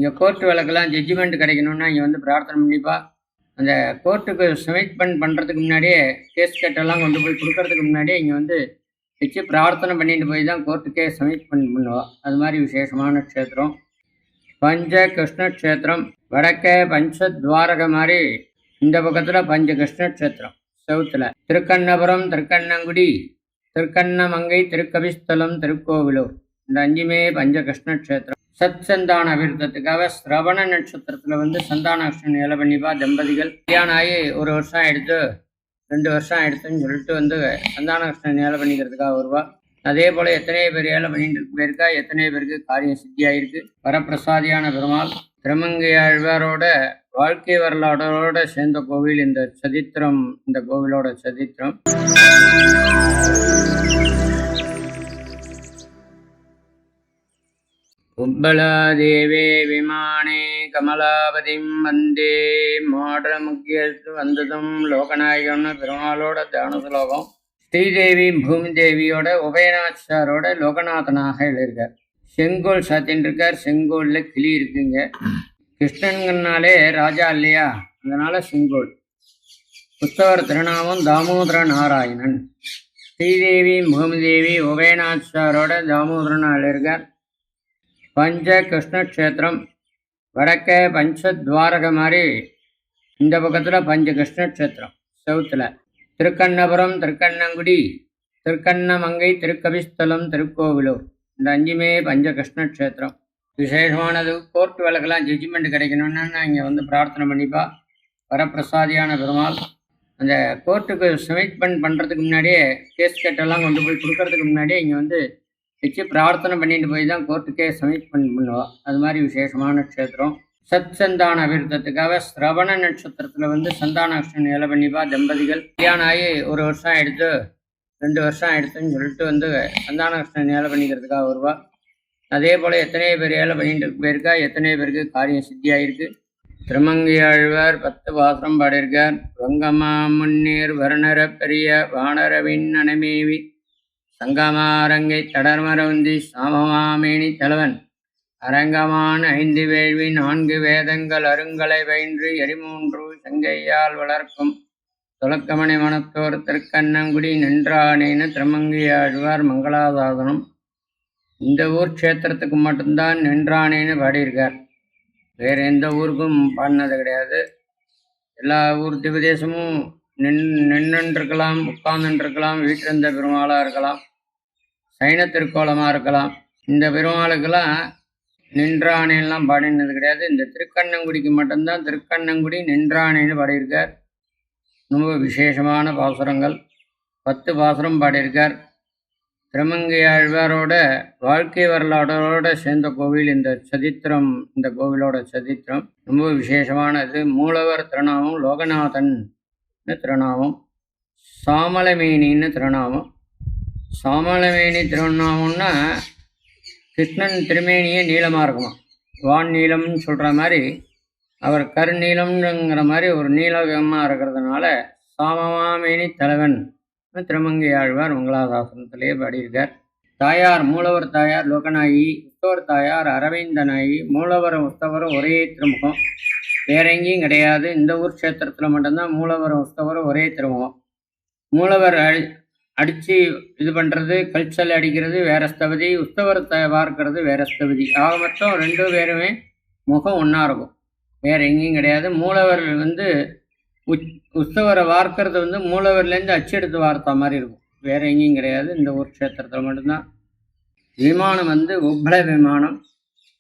இங்கே கோர்ட்டு வழக்கெல்லாம் ஜட்ஜ்மெண்ட் கிடைக்கணும்னா இங்கே வந்து பிரார்த்தனை பண்ணிப்பா. அந்த கோர்ட்டுக்கு சப்மிட் பண்ணுறதுக்கு முன்னாடியே கேஸ் கட்டெல்லாம் கொண்டு போய் கொடுக்கறதுக்கு முன்னாடியே இங்கே வந்து வச்சு பிரார்த்தனை பண்ணிட்டு போய் தான் கோர்ட்டுக்கே சப்மிட் பண்ணுவா. அது மாதிரி விசேஷமான க்ஷேத்திரம் பஞ்ச கிருஷ்ண க்ஷேத்திரம். வடக்கே பஞ்சத்வாரக மாதிரி இந்த பக்கத்தில் பஞ்ச கிருஷ்ண க்ஷேத்திரம் சவுத்தில் திருக்கண்ணபுரம், திருக்கண்ணங்குடி, திருக்கண்ணமங்கை, திருக்கபிஸ்தலம், திருக்கோவிலூர். இந்த 5மே பஞ்ச கிருஷ்ண க்ஷேத்திரம். சத் சந்தான அபிவிருத்தத்துக்காக சிரவண நட்சத்திரத்தில் வந்து சந்தானாஷ்டமி ஏழை பண்ணிப்பா தம்பதிகள். கல்யாணம் ஆகி 1 வருஷம் ஆகிடுத்து 2 வருஷம் ஆகிடுத்துன்னு சொல்லிட்டு வந்து சந்தானாஷ்டமி ஏழை பண்ணிக்கிறதுக்காக வருவா. அதே போல் எத்தனை பேர் ஏழை பண்ணிட்டு போயிருக்கா, எத்தனை பேருக்கு காரியம் சித்தியாயிருக்கு. வரப்பிரசாதியான பெருமாள் திருமங்கையாழ்வாரோட வாழ்க்கை வரலாறோட சேர்ந்த கோவில் இந்த சரித்திரம். இந்த கோவிலோட சரித்திரம் உப்பலாதேவே விமானே கமலாபதிம் வந்தே மாடமுக்கியத்து வந்ததும் லோகநாயகம்னு பெருமாளோட தியான ஸ்லோகம். ஸ்ரீதேவி பூமி தேவியோட உபயநாச்சாரோட லோகநாதனாக எழுதியிருக்கார். செங்கோல் சாத்தின்னு இருக்கார். செங்கோலில் கிளி இருக்குங்க. கிருஷ்ணன்னாலே ராஜா இல்லையா, அதனால செங்கோல். புத்தவர் திருநாமம் தாமோதர நாராயணன். ஸ்ரீதேவி பூமிதேவி உபயநாச்சாரோட தாமோதரன் எழுதியிருக்கார். பஞ்ச கிருஷ்ண க்ஷேத்திரம். வடக்கே பஞ்சத்வாரக மாதிரி இந்த பக்கத்தில் பஞ்ச கிருஷ்ண க்ஷேத்திரம் சவுத்தில் திருக்கண்ணபுரம், திருக்கண்ணங்குடி, திருக்கண்ணமங்கை, திருக்கபிஸ்தலம், திருக்கோவிலூர். இந்த 5மே பஞ்ச கிருஷ்ண க்ஷேத்திரம். விசேஷமானது கோர்ட்டு வழக்கெல்லாம் ஜட்ஜ்மெண்ட் கிடைக்கணும்னா இங்கே வந்து பிரார்த்தனை பண்ணிப்பா. வரப்பிரசாதியான பெருமாள் அந்த கோர்ட்டுக்கு சப்மிட் பண்ணுறதுக்கு முன்னாடியே கேஸ் கட்டெல்லாம் கொண்டு போய் கொடுக்கறதுக்கு முன்னாடியே இங்கே வந்து வச்சு பிரார்த்தனை பண்ணிட்டு போய் தான் கோர்ட்டுக்கே சப்மிட் பண்ணுவா. அது மாதிரி விசேஷமான க்ஷேத்திரம். சத் சந்தான அபிவிருத்தத்துக்காக சிரவண நட்சத்திரத்தில் வந்து சந்தானாஷ்டமி ஏழை பண்ணிப்பா தம்பதிகள். கல்யாணம் ஆகி 1 வருஷம் ஆகிடுத்து 2 வருஷம் ஆகிடுத்துன்னு சொல்லிட்டு வந்து சந்தானாஷ்டமி ஏழை பண்ணிக்கிறதுக்காக வருவா. அதே போல் எத்தனை பேர் ஏழை பண்ணிட்டு போயிருக்கா, எத்தனை பேருக்கு காரியம் சித்தியாயிருக்கு. திருமங்கையாழ்வார் 10 பாசுரம் பாடியிருக்கார். வங்கமா முன்னீர் வர்ணர பெரிய வானரவின் அனமேவி சங்கமாரங்கை தடர்மரவுந்தி சாமமாமேனி தலைவன் அரங்கமான 5 வேள்வி 4 வேதங்கள் அருங்கலை பயின்று எரிமூன்று செங்கையால் வளர்க்கும் துலக்கமணி மனத்தோர் திருக்கண்ணங்குடி நின்றானேன்னு திருமங்கையாழ்வார் மங்களாசாசனம். இந்த ஊர் க்ஷேத்திரத்துக்கு மட்டும்தான் நின்றானேன்னு பாடியிருக்கார். வேறு எந்த ஊருக்கும் பாடினது கிடையாது. எல்லா ஊர் திவதேசமும் நின்றுருக்கலாம், உட்கார்ந்துருக்கலாம், வீட்டிலிருந்த பெருமாளாக இருக்கலாம், சைன திருக்கோலமாக இருக்கலாம். இந்த பெருமாளுக்கெல்லாம் நின்றானேலாம் பாடினது கிடையாது. இந்த திருக்கண்ணங்குடிக்கு மட்டும்தான் திருக்கண்ணங்குடி நின்றானேன்னு பாடியிருக்கார். ரொம்ப விசேஷமான பாசுரங்கள் 10 பாசுரம் பாடியிருக்கார். திருமங்கையாழ்வாரோட வாழ்க்கை வரலாறோட சேர்ந்த கோவில் இந்த சரித்திரம். இந்த கோவிலோட சரித்திரம் ரொம்ப விசேஷமானது. மூலவர் திருநாமம் லோகநாதன் திருநாமம். சாமலமேனின்னு திருநாமம். சாமலமேனி திருநாமம்னா கிருஷ்ணன் திருமேனியே நீளமாக இருக்குமா. வான் நீளம்னு சொல்கிற மாதிரி அவர் கருநீளம்ங்கிற மாதிரி ஒரு நீளகமாக இருக்கிறதுனால சாமமாமேனி தலைவன் திருமங்கையாழ்வார் மங்களாசாசனத்திலேயே பாடியிருக்கார். தாயார் மூலவர் தாயார் லோகநாயகி, உத்தவர் தாயார் அரவிந்தநாயகி. மூலவரம் உத்தவரும் ஒரே திருமுகம், வேற எங்கேயும் கிடையாது. இந்த ஊர் க்ஷேத்திரத்தில் மட்டும்தான் மூலவரம் உத்தவரும் ஒரே திருமுகம். மூலவர் அடித்து இது பண்ணுறது, கல்ச்சல் அடிக்கிறது வேற ஸ்தபதி, உத்தவரத்தை வார்க்கிறது வேற ஸ்தபதி. ஆக மொத்தம் 2 பேருமே முகம் ஒன்றா இருக்கும், வேற எங்கேயும் கிடையாது. மூலவர் வந்து உற்சவரை வார்க்கிறது வந்து மூலவர்லேருந்து அச்செடுத்து வார்த்தா மாதிரி இருக்கும், வேற எங்கேயும் கிடையாது. இந்த ஊர் க்ஷேத்திரத்தில் மட்டும்தான். விமானம் வந்து உப்பள விமானம்.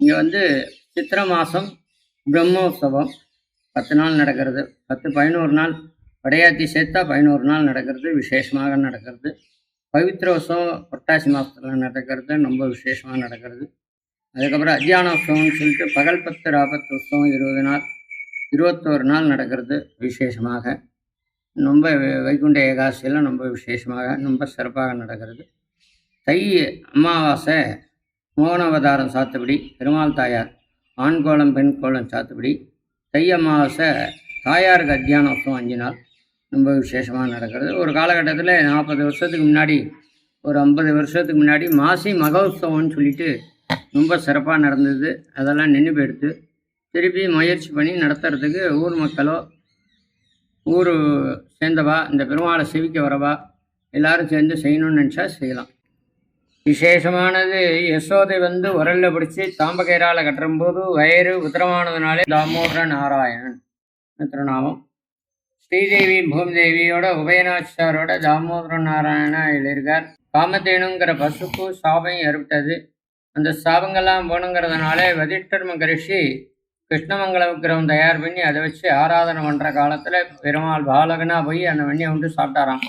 இங்கே வந்து சித்திரை மாதம் பிரம்மோற்சவம் 10 நாள் நடக்கிறது. 10-11 நாள் படையாத்தி சேர்த்தா 11 நாள் நடக்கிறது, விசேஷமாக நடக்கிறது. பவித்திர உற்சவம் புரட்டாசி மாதத்தில் நடக்கிறது, ரொம்ப விசேஷமாக நடக்கிறது. அதுக்கப்புறம் அத்தியானோத்சவம்னு சொல்லிட்டு பகல் 10 ராபத்து உற்சவம் 20 நாள் 21 நாள் நடக்கிறது விசேஷமாக. ரொம்ப வைகுண்ட ஏகாதசியெல்லாம் ரொம்ப விசேஷமாக ரொம்ப சிறப்பாக நடக்கிறது. தை அமாவாசை மோகனாவதாரம் சாத்துபடி பெருமாள் தாயார், ஆண் கோலம் பெண் கோலம் சாத்துபடி. தை அமாவாசை தாயாருக்கு அத்தியானோத்சவம் 5 நாள் ரொம்ப விசேஷமாக நடக்கிறது. ஒரு காலகட்டத்தில் 40 வருஷத்துக்கு முன்னாடி, ஒரு 50 வருஷத்துக்கு முன்னாடி மாசி மகோத்சவம்னு சொல்லிட்டு ரொம்ப சிறப்பாக நடந்தது. அதெல்லாம் நின்று போயிடுத்து. திருப்பி முயற்சி பண்ணி நடத்துறதுக்கு ஊர் மக்களோ ஊர் சேர்ந்தவா இந்த பெருமாளை சேவிக்க வரவா எல்லாரும் சேர்ந்து செய்யணும்னு நினச்சா செய்யலாம். விசேஷமானது யசோதை உரல்ல பிடிச்சி தாம்பகேரால கட்டும்போது வயிறு உத்தரமானதுனாலே தாமோதர நாராயணன் திருநாமம். ஸ்ரீதேவி பூமிதேவியோட உபயநாச்சியாரோட தாமோதர நாராயணா எழுதியிருக்கார். காமதேனுங்கிற பசுக்கு சாபம் ஏற்பட்டது. அந்த சாபங்கள்லாம் போகணுங்கிறதுனால வதிஷ்டர் மகரிஷி கிருஷ்ணமங்கல விக்கிரகம் தயார் பண்ணி அதை வச்சு ஆராதனை பண்ணுற காலத்தில் பெருமாள் பாலகனா போய் அந்த வெண்ணியை உண்டு சாப்பிட்டாராம்.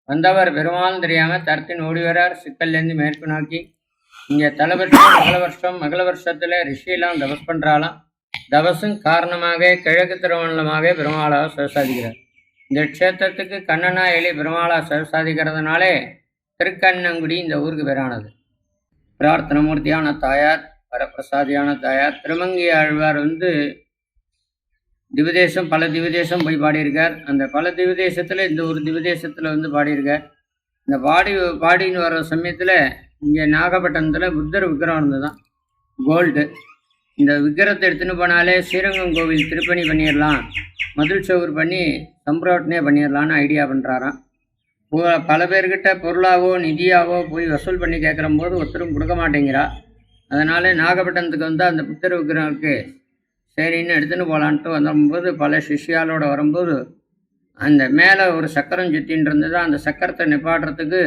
வந்தவர் பெருமாள் தெரியாமல் தரத்தின் ஓடி வரார் சிக்கல்லேருந்து மேற்கு நோக்கி. இங்கே தலைவருஷம் மகள வருஷத்தில் ரிஷியெல்லாம் தபஸ் பண்ணுறாலாம். தபசும் காரணமாக கிழக்கு திருமணமாக பெருமாளாக சிவசாதிக்கிறார். இந்த க்ஷேத்திரத்துக்கு கண்ணனா எலி பெருமாளா சிவசாதிக்கிறதுனாலே திருக்கண்ணங்குடி இந்த ஊருக்கு பேரானது. பிரார்த்தனமூர்த்தியான தாயார், வரப்பிரசாதியான தாயார். திருமங்கி ஆழ்வார் திவதேசம் பல திவதேசம் போய் பாடியிருக்கார். அந்த பல திவதேசத்தில் இந்த ஒரு திவதேசத்தில் பாடியிருக்கார். இந்த பாடின்னு வர சமயத்தில் இங்கே நாகப்பட்டினத்தில் புத்தர் விக்கிரம் இருந்ததுதான், கோல்டு. இந்த விக்கிரத்தை எடுத்துன்னு போனாலே ஸ்ரீரங்கம் கோவில் திருப்பணி பண்ணிடலாம், மதில் சவுர் பண்ணி சம்பிரோட்டனே பண்ணிடலான்னு ஐடியா பண்ணுறாராம். பல பேர்கிட்ட பொருளாவோ நிதியாவோ போய் வசூல் பண்ணி கேட்குற போது ஒருத்தரும் கொடுக்க மாட்டேங்கிறா. அதனால் நாகப்பட்டினத்துக்கு அந்த புத்தர் விக்கிரகத்துக்கு சரின்னு எடுத்துன்னு போகலான்ட்டு வரும்போது பல சிஷ்யாலோடு வரும்போது அந்த மேலே ஒரு சக்கரம் சுற்றின்னு இருந்தது. அந்த சக்கரத்தை நிப்பாட்டுறதுக்கு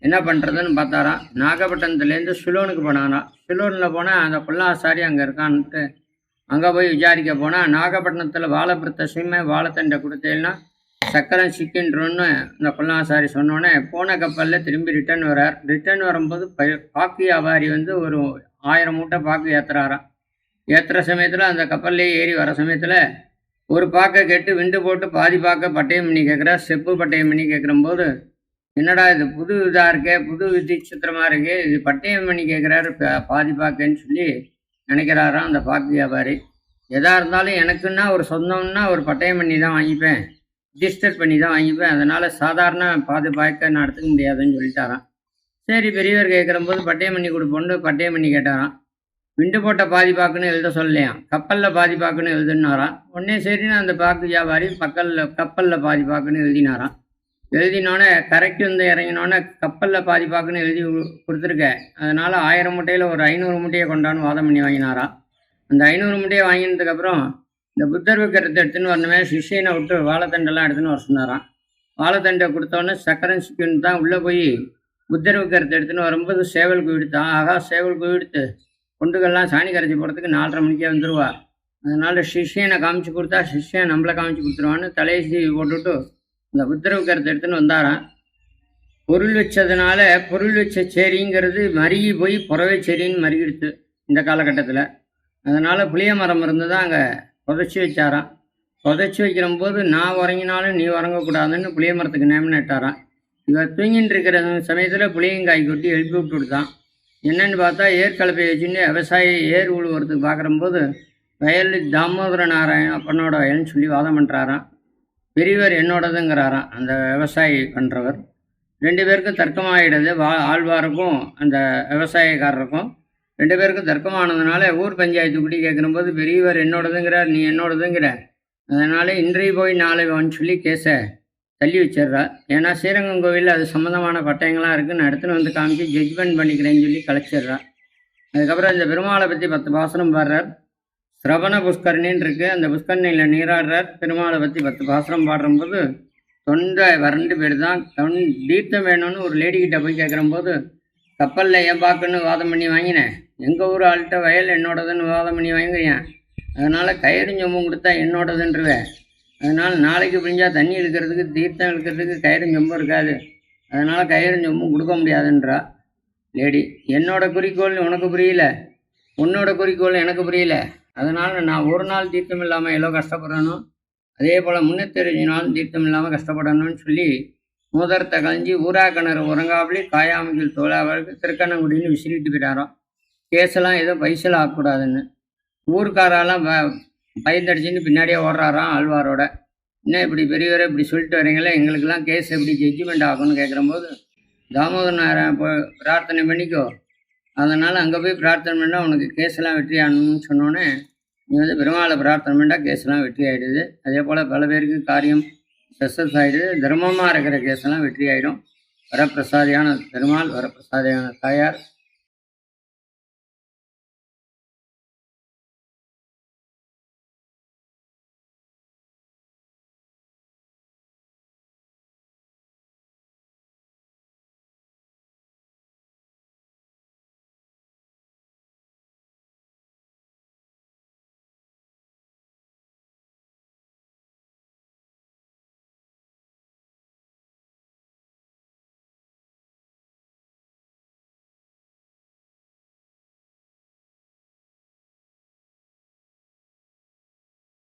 என்ன பண்ணுறதுன்னு பார்த்தாராம். நாகப்பட்டினத்துலேருந்து சிலோனுக்கு போனாராம். சிலோனில் போனால் அந்த புல்லாசாரி அங்கே இருக்கான்ட்டு அங்கே போய் விசாரிக்க போனால் நாகப்பட்டினத்தில் வாழைப்பருத்த சீமை வாழைத்தண்டை கொடுத்தேன்னா சக்கரம் சிக்கின்றோன்னு அந்த புல்லாசாரி சொன்னோன்னே போன கப்பலில் திரும்பி ரிட்டர்ன் வரும்போது பாக்கு வியாபாரி ஒரு 1000 மூட்டை பாக்கு ஏற்றுறாராம். ஏற்றுற சமயத்தில் அந்த கப்பல்லே ஏறி வர சமயத்தில் ஒரு பாக்கை கெட்டு விண்டு போட்டு பாதி பாக்கை பட்டயம் பண்ணி கேட்குறா. செப்பு பட்டயம் பண்ணி கேட்குறம்போது என்னடா இது புது இதாக இருக்கே, புது விசித்திரமாக இருக்கே, இது பட்டயம் பண்ணி கேட்குறாரு பாதி பாக்குன்னு சொல்லி நினைக்கிறாராம் அந்த பாக்கு வியாபாரி. எதாக இருந்தாலும் எனக்குன்னா ஒரு சொந்தம்னா ஒரு பட்டயம் பண்ணி தான் வாங்கிப்பேன், ரிஜிஸ்டர் பண்ணி தான் வாங்கிப்பேன், அதனால் சாதாரண பாதி பாக்கை நான் எடுத்துக்க முடியாதுன்னு சொல்லிட்டாராம். சரி பெரியவர் கேட்குறம்போது பட்டயம் பண்ணி கொடுப்போன்னு பட்டயம் பண்ணி கேட்டாராம். விண்டு போட்ட பாதி பாக்குன்னு எழுத சொல்லலையாம், கப்பலில் பாதி பாக்குன்னு எழுதுனாராம். உடனே சரின்னு அந்த பாக்கு வியாபாரி கப்பலில் பாதி பாக்குன்னு எழுதினாராம். எழுதினோடனே கரைக்கு இறங்கினோடனே கப்பலில் பாதி பாக்குன்னு எழுதி கொடுத்துருக்கேன், அதனால் 1000 மூட்டையில் ஒரு 500 மூட்டையை கொண்டான்னு வாதம் பண்ணி வாங்கினாராம். அந்த 500 மூட்டையை வாங்கினதுக்கப்புறம் இந்த புத்தர் விக்கிரத்தை எடுத்துன்னு வரணுமே, சிஷியனை விட்டு வாழைத்தண்டெல்லாம் எடுத்துன்னு வர சொன்னாராம். வாழைத்தண்டை கொடுத்தோடனே சக்கரம் சிக்கன்னு தான் உள்ளே போய் புத்தர் விக்கிரத்தை எடுத்துன்னு வரும்போது சேவல் குவிடுத்தான். ஆகா சேவல் குவிடுத்து கொண்டுகள்லாம் சாணி கரைச்சி போகிறதுக்கு 4:30 மணிக்கே வந்துடுவா. அதனால் சிஷியனை காமிச்சு கொடுத்தா சிஷியன் நம்மளை காமிச்சு கொடுத்துருவான்னு தலையை சீவி போட்டுவிட்டு இந்த புத்தர் விக்கிரத்தை எடுத்துன்னு வந்தாராம். பொருள் வச்சதுனால பொருள் வச்ச செரிங்கிறது மருகி போய் புறவை செரின்னு மருகிடுத்து இந்த காலகட்டத்தில். அதனால் புளிய மரம் இருந்து தான் அங்கே புதைச்சி வச்சாராம். புதைச்சி வைக்கிறம்போது நான் உறங்கினாலும் நீ உறங்கக்கூடாதுன்னு புளிய மரத்துக்கு நேம்னு இட்டாராம். இவர் தூங்கின்னு இருக்கிற சமயத்தில் புளியங்காய் கொட்டி எழுப்பி விட்டு விடுதான். என்னென்னு பார்த்தா ஏற்கலப்பை வச்சுட்டு விவசாயி ஏர் உழுவுறதுக்கு பார்க்குறம்போது வயலில் தாமோதர நாராயணன் அப்பனோட வயல்னு சொல்லி வாதம் பண்ணுறாராம். பெரியவர் என்னோடதுங்கிறாராம் அந்த விவசாயி பண்ணுறவர். 2 பேருக்கும் தர்க்கமாகிடுது. ஆழ்வாருக்கும் அந்த விவசாயக்காரருக்கும் 2 பேருக்கும் தர்க்கமானதுனால ஊர் பஞ்சாயத்து கூட்டி கேட்குறம்போது பெரியவர் என்னோடதுங்கிறார், நீ என்னோடதுங்கிற, அதனால் இன்றைய போய் நாளை வான்னு சொல்லி கேஸை தள்ளி வச்சிடுறா. ஏன்னா ஸ்ரீரங்கம் கோவிலில் அது சம்மந்தமான பட்டயங்கள்லாம் இருக்குது, நான் எடுத்துன்னு காமிச்சு ஜட்ஜ்மெண்ட் பண்ணிக்கிறேன்னு சொல்லி கலைச்சிடுறா. அதுக்கப்புறம் இந்த பெருமாளை பற்றி 10 பாசனம் பாடுறார். சிரவண புஷ்கரணின்னு இருக்குது, அந்த புஷ்கரணியில் நீராடுறார். பெருமாளை பற்றி 10 பாசனம் பாடுறம்போது தொண்டை வறண்டு போயிடுதான். தீர்த்தம் வேணும்னு ஒரு லேடிக்கிட்ட போய் கேட்குறம்போது கப்பலில் ஏன் பார்க்கன்னு வாதம் பண்ணி வாங்கினேன், எங்கள் ஊர் ஆள்கிட்ட வயல் என்னோடதுன்னு வாதம் பண்ணி வாங்குறேன், அதனால் கயிறு சொம்பும் கொடுத்தா என்னோடதுன்றுவேன், அதனால் நாளைக்கு பிடிஞ்சால் தண்ணி இழுக்கிறதுக்கு தீர்த்தம் இழுக்கிறதுக்கு கயிறு சொம்பும் இருக்காது, அதனால் கயிறு சொம்பும் கொடுக்க முடியாதுன்றா லேடி. என்னோட குறிக்கோள் உனக்கு புரியல, உன்னோட குறிக்கோள் எனக்கு புரியல, அதனால் நான் ஒரு நாள் தீர்த்தம் இல்லாமல் எவ்வளோ கஷ்டப்படுறேனோ அதே போல் 365 நாள் தீர்த்தம் இல்லாமல் கஷ்டப்படணும்னு சொல்லி மோதிரத்தை கழிஞ்சி ஊரா கிணறு உறங்காவளி காயாமகில் தோளாவளுக்கு திருக்கண்ணங்குடின்னு விசிறிட்டு போயிட்டாராம். கேஸெல்லாம் ஏதோ பைசல் ஆகக்கூடாதுன்னு. ஊருக்காரெல்லாம் பயந்தடிச்சுன்னு பின்னாடியே ஓடுறாராம் ஆழ்வாரோட. இன்னும் இப்படி பெரியவரை இப்படி சொல்லிட்டு வரீங்களே, எங்களுக்கெல்லாம் கேஸ் எப்படி ஜட்ஜ்மெண்ட் ஆகும்னு கேட்குறம்போது தாமோதர நாராயணன் பிரார்த்தனை பண்ணிக்கோ, அதனால் அங்கே போய் பிரார்த்தனை பண்ணால் உனக்கு கேஸெல்லாம் வெற்றி ஆகணும்னு சொன்னோன்னே நீ வந்து பெருமாளை பிரார்த்தனை பண்ணால் கேஸ்லாம் வெற்றி ஆகிடுது. அதே போல் பல பேருக்கு காரியம் சக்ஸஸ் ஆகிடுது. தர்மமாக இருக்கிற கேஸ்லாம் வெற்றி ஆகிடும். வரப்பிரசாதியான பெருமாள், வரப்பிரசாதியான தாயார்